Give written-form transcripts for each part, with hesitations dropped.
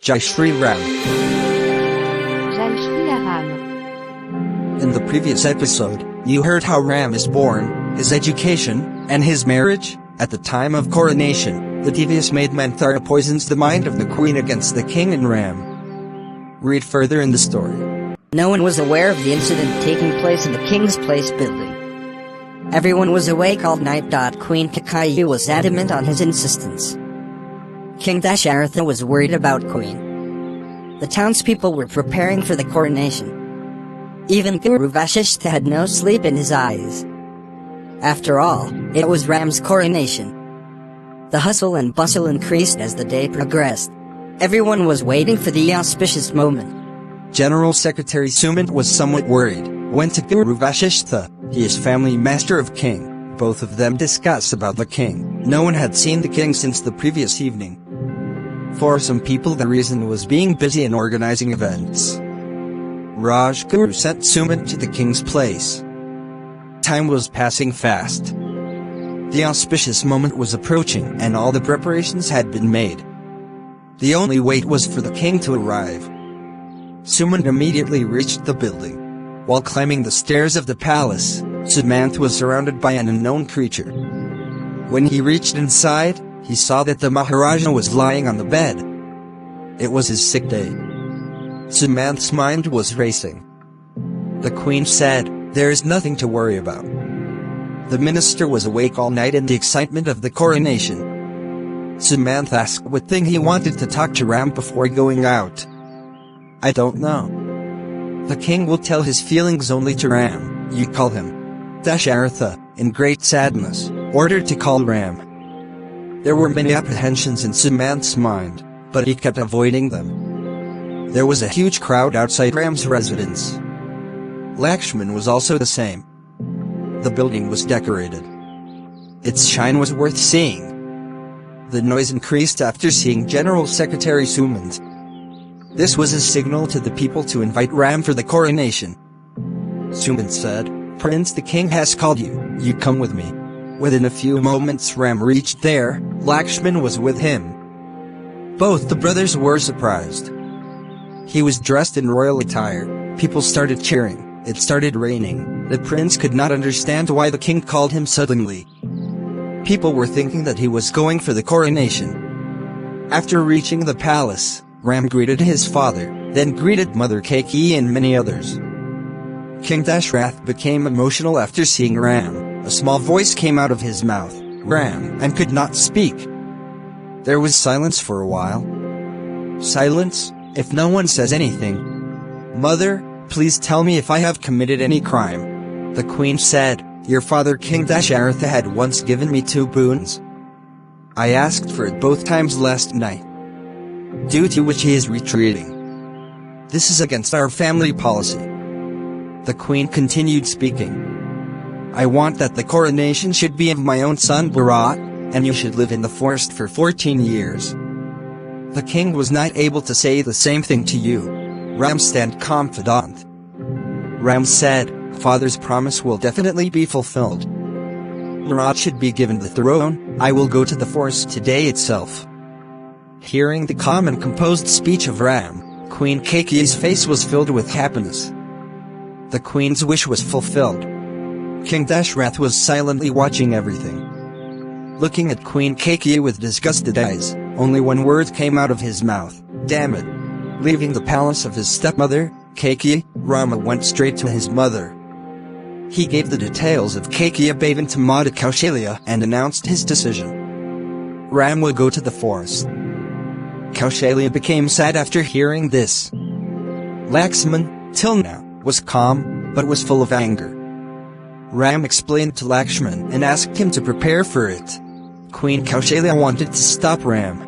Jai Shri Ram. Jai Shri Ram. In the previous episode, you heard how Ram is born, his education, and his marriage. At the time of coronation, the devious maid Manthara poisons the mind of the queen against the king and Ram. Read further in the story. No one was aware of the incident taking place in the King's Place building. Everyone was awake all night. Queen Kakayi was adamant on his insistence. King Dasharatha was worried about Queen. The townspeople were preparing for the coronation. Even Guru Vasishtha had no sleep in his eyes. After all, it was Ram's coronation. The hustle and bustle increased as the day progressed. Everyone was waiting for the auspicious moment. General Secretary Sumant was somewhat worried. Went to Guru Vasishtha, he is family master of king. Both of them discussed about the king. No one had seen the king since the previous evening. For some people the reason was being busy in organizing events. Rajguru sent Sumant to the king's place. Time was passing fast. The auspicious moment was approaching and all the preparations had been made. The only wait was for the king to arrive. Sumant immediately reached the building. While climbing the stairs of the palace, Sumant was surrounded by an unknown creature. When he reached inside, he saw that the Maharaja was lying on the bed. It was his sick day. Sumant's mind was racing. The queen said, "There is nothing to worry about." The minister was awake all night in the excitement of the coronation. Sumant asked what thing he wanted to talk to Ram before going out. "I don't know." The king will tell his feelings only to Ram. You call him. Dasharatha, in great sadness, ordered to call Ram. There were many apprehensions in Sumant's mind, but he kept avoiding them. There was a huge crowd outside Ram's residence. Lakshman was also the same. The building was decorated. Its shine was worth seeing. The noise increased after seeing General Secretary Sumant. This was a signal to the people to invite Ram for the coronation. Sumant said, "Prince, the king has called you, you come with me." Within a few moments Ram reached there. Lakshman was with him. Both the brothers were surprised. He was dressed in royal attire. People started cheering. It started raining. The prince could not understand why the king called him suddenly. People were thinking that he was going for the coronation. After reaching the palace, Ram greeted his father, then greeted Mother Kaikeyi and many others. King Dashrath became emotional after seeing Ram. A small voice came out of his mouth, "Ram," and could not speak. There was silence for a while. Silence, if no one says anything. "Mother, please tell me if I have committed any crime." The queen said, "Your father King Dasharatha had once given me 2 boons. I asked for it both times last night, due to which he is retreating. This is against our family policy." The queen continued speaking. "I want that the coronation should be of my own son Bharat, and you should live in the forest for 14 years. The king was not able to say the same thing to you." Ram stand confident. Ram said, "Father's promise will definitely be fulfilled. Bharat should be given the throne. I will go to the forest today itself." Hearing the calm and composed speech of Ram, Queen Kaikeyi's face was filled with happiness. The queen's wish was fulfilled. King Dashrath was silently watching everything. Looking at Queen Kaikeyi with disgusted eyes, only one word came out of his mouth, "Damn it." Leaving the palace of his stepmother, Kaikeyi, Rama went straight to his mother. He gave the details of Kaikeyi Bhavan to Mata Kaushalya and announced his decision. Ram will go to the forest. Kaushalya became sad after hearing this. Lakshman, till now, was calm, but was full of anger. Ram explained to Lakshman and asked him to prepare for it. Queen Kaushalya wanted to stop Ram.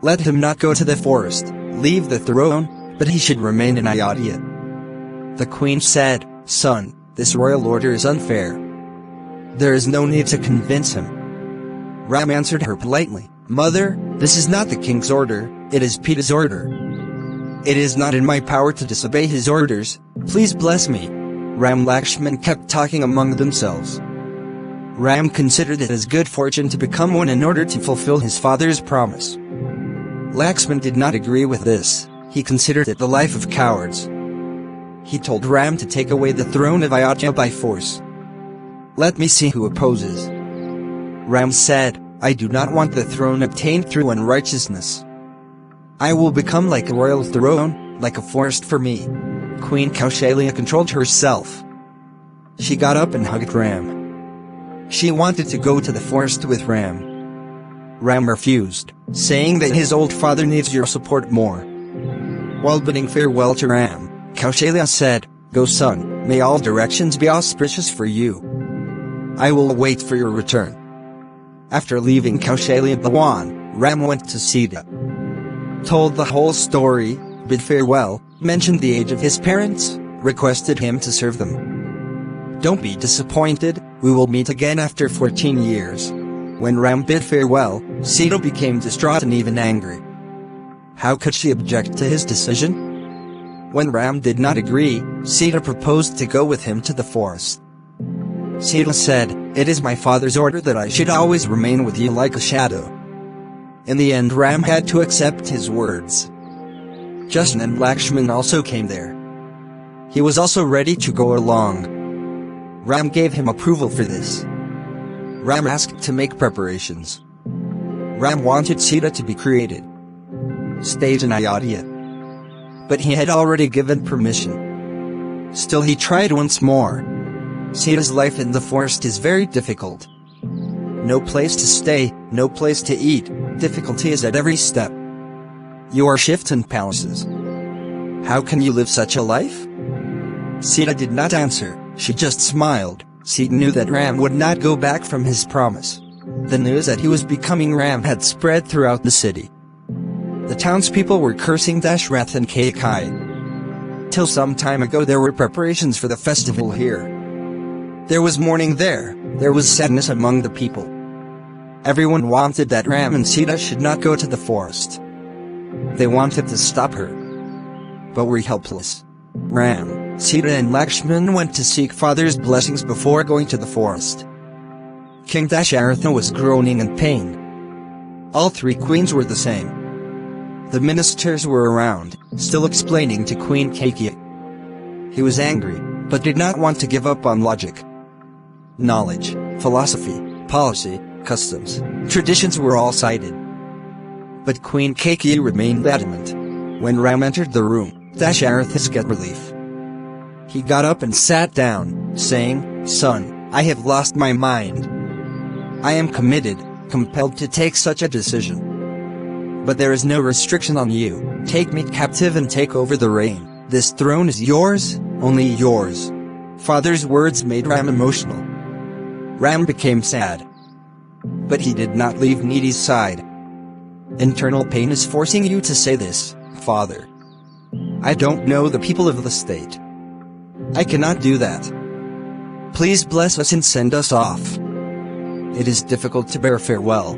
Let him not go to the forest, leave the throne, but he should remain in Ayodhya. The queen said, "Son, this royal order is unfair. There is no need to convince him." Ram answered her politely, "Mother, this is not the king's order, it is Pita's order. It is not in my power to disobey his orders, please bless me." Ram Lakshman kept talking among themselves. Ram considered it as good fortune to become one in order to fulfill his father's promise. Lakshman did not agree with this. He considered it the life of cowards. He told Ram to take away the throne of Ayodhya by force. Let me see who opposes. Ram said, I do not want the throne obtained through unrighteousness. I will become like a royal throne, like a forest for me. Queen Kaushalya controlled herself. She got up and hugged Ram. She wanted to go to the forest with Ram. Ram refused, saying that his old father needs your support more. While bidding farewell to Ram, Kaushalya said, Go son, may all directions be auspicious for you. I will wait for your return. After leaving Kaushalya Bhawan, Ram went to Sita. Told the whole story, bid farewell, mentioned the age of his parents, requested him to serve them. Don't be disappointed, we will meet again after 14 years. When Ram bid farewell, Sita became distraught and even angry. How could she object to his decision? When Ram did not agree, Sita proposed to go with him to the forest. Sita said, It is my father's order that I should always remain with you like a shadow. In the end Ram had to accept his words. Jashan and Lakshman also came there. He was also ready to go along. Ram gave him approval for this. Ram asked to make preparations. Ram wanted Sita to be created, staged in Ayodhya. But he had already given permission. Still he tried once more. Sita's life in the forest is very difficult. No place to stay, no place to eat, difficulty is at every step. You are shifts in palaces. How can you live such a life? Sita did not answer, she just smiled. Sita knew that Ram would not go back from his promise. The news that he was becoming Ram had spread throughout the city. The townspeople were cursing Dashrath and Kaikai. Till some time ago there were preparations for the festival here. There was mourning there was sadness among the people. Everyone wanted that Ram and Sita should not go to the forest. They wanted to stop her, but were helpless. Ram, Sita and Lakshman went to seek father's blessings before going to the forest. King Dasharatha was groaning in pain. All three queens were the same. The ministers were around, still explaining to Queen Kaikeyi. He was angry, but did not want to give up on logic. Knowledge, philosophy, policy, customs, traditions were all cited. But Queen Kaikeyi remained adamant. When Ram entered the room, Dasharatha got relief. He got up and sat down, saying, Son, I have lost my mind. I am committed, compelled to take such a decision. But there is no restriction on you. Take me captive and take over the reign. This throne is yours, only yours. Father's words made Ram emotional. Ram became sad. But he did not leave Needi's side. Internal pain is forcing you to say this, Father. I don't know the people of the state. I cannot do that. Please bless us and send us off. It is difficult to bear farewell.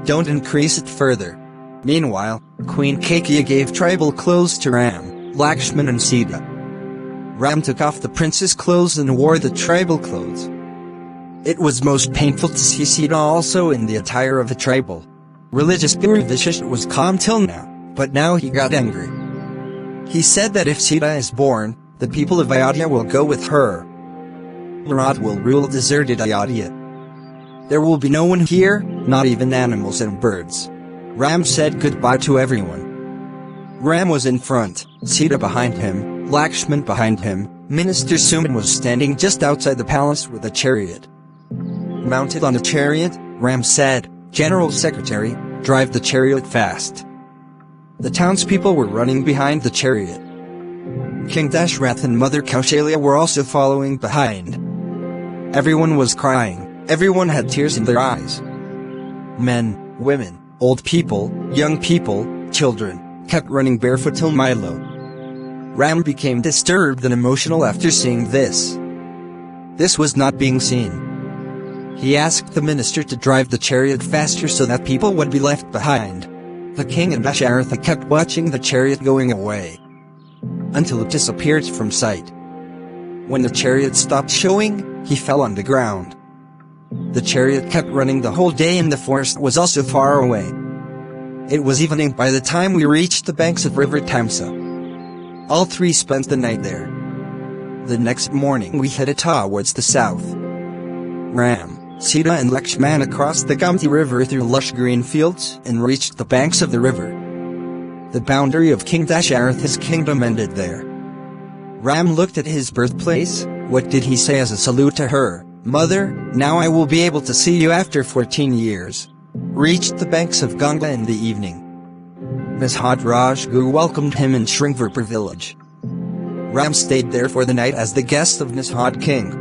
Don't increase it further. Meanwhile, Queen Kaikeyi gave tribal clothes to Ram, Lakshman and Sita. Ram took off the prince's clothes and wore the tribal clothes. It was most painful to see Sita also in the attire of a tribal. Religious Guru Vishishta was calm till now, but now he got angry. He said that if Sita is born, the people of Ayodhya will go with her. Marat will rule deserted Ayodhya. There will be no one here, not even animals and birds. Ram said goodbye to everyone. Ram was in front, Sita behind him, Lakshman behind him. Minister Suman was standing just outside the palace with a chariot. Mounted on a chariot, Ram said, General Secretary, drive the chariot fast. The townspeople were running behind the chariot. King Dashrath and Mother Kaushalya were also following behind. Everyone was crying. Everyone had tears in their eyes. Men, women, old people, young people, children, kept running barefoot till Milo. Ram became disturbed and emotional after seeing this. This was not being seen. He asked the minister to drive the chariot faster so that people would be left behind. The king and Dasharatha kept watching the chariot going away, until it disappeared from sight. When the chariot stopped showing, he fell on the ground. The chariot kept running the whole day and the forest was also far away. It was evening by the time we reached the banks of River Tamsa. All three spent the night there. The next morning we headed towards the south. Ram, Sita and Lakshmana crossed the Gomti River through lush green fields and reached the banks of the river. The boundary of King Dasharatha's kingdom ended there. Ram looked at his birthplace. What did he say as a salute to her? "Mother, now I will be able to see you after 14 years. Reached the banks of Ganga in the evening. Nishad Rajguru welcomed him in Shringvarpur village. Ram stayed there for the night as the guest of Nishad king.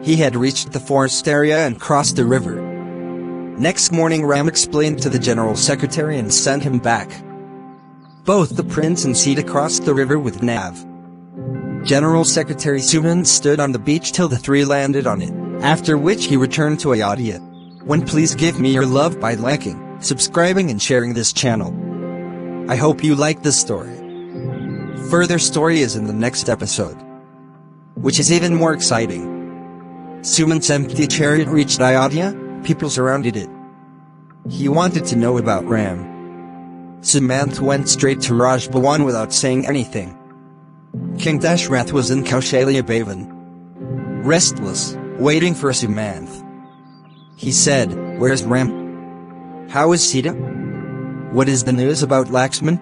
He had reached the forest area and crossed the river. Next morning Ram explained to the general secretary and sent him back. Both the prince and Sita crossed the river with Nav. General Secretary Suman stood on the beach till the three landed on it, after which he returned to Ayodhya. Please give me your love by liking, subscribing and sharing this channel. I hope you like this story. Further story is in the next episode, which is even more exciting. Suman's empty chariot reached Ayodhya, people surrounded it. He wanted to know about Ram. Sumanth went straight to Raj Bhawan without saying anything. King Dashrath was in Kaushalya Bhavan, restless, waiting for Sumanth. He said, "Where's Ram? How is Sita? What is the news about Lakshman?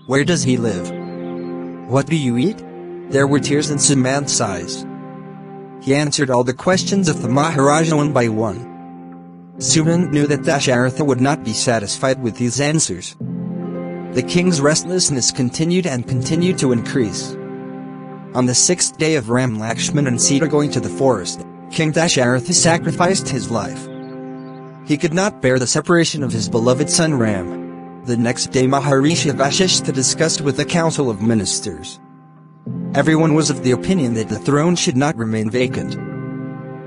Where does he live? What do you eat?" There were tears in Sumanth's eyes. He answered all the questions of the Maharaja one by one. Suman knew that Dasharatha would not be satisfied with these answers. The king's restlessness continued to increase. On the 6th day of Ram, Lakshman and Sita going to the forest, King Dasharatha sacrificed his life. He could not bear the separation of his beloved son Ram. The next day Maharishi Vasishtha discussed with the council of ministers. Everyone was of the opinion that the throne should not remain vacant.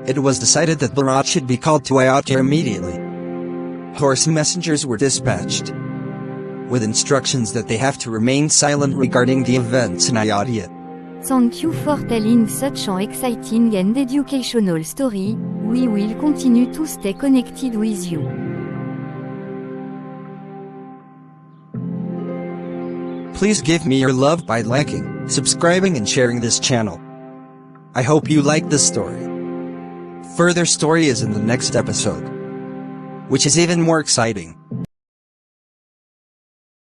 It was decided that Bharat should be called to Ayodhya immediately. Horse messengers were dispatched, with instructions that they have to remain silent regarding the events in Ayodhya. Thank you for telling such an exciting and educational story. We will continue to stay connected with you. Please give me your love by liking, subscribing and sharing this channel. I hope you like this story. Further story is in the next episode, which is even more exciting.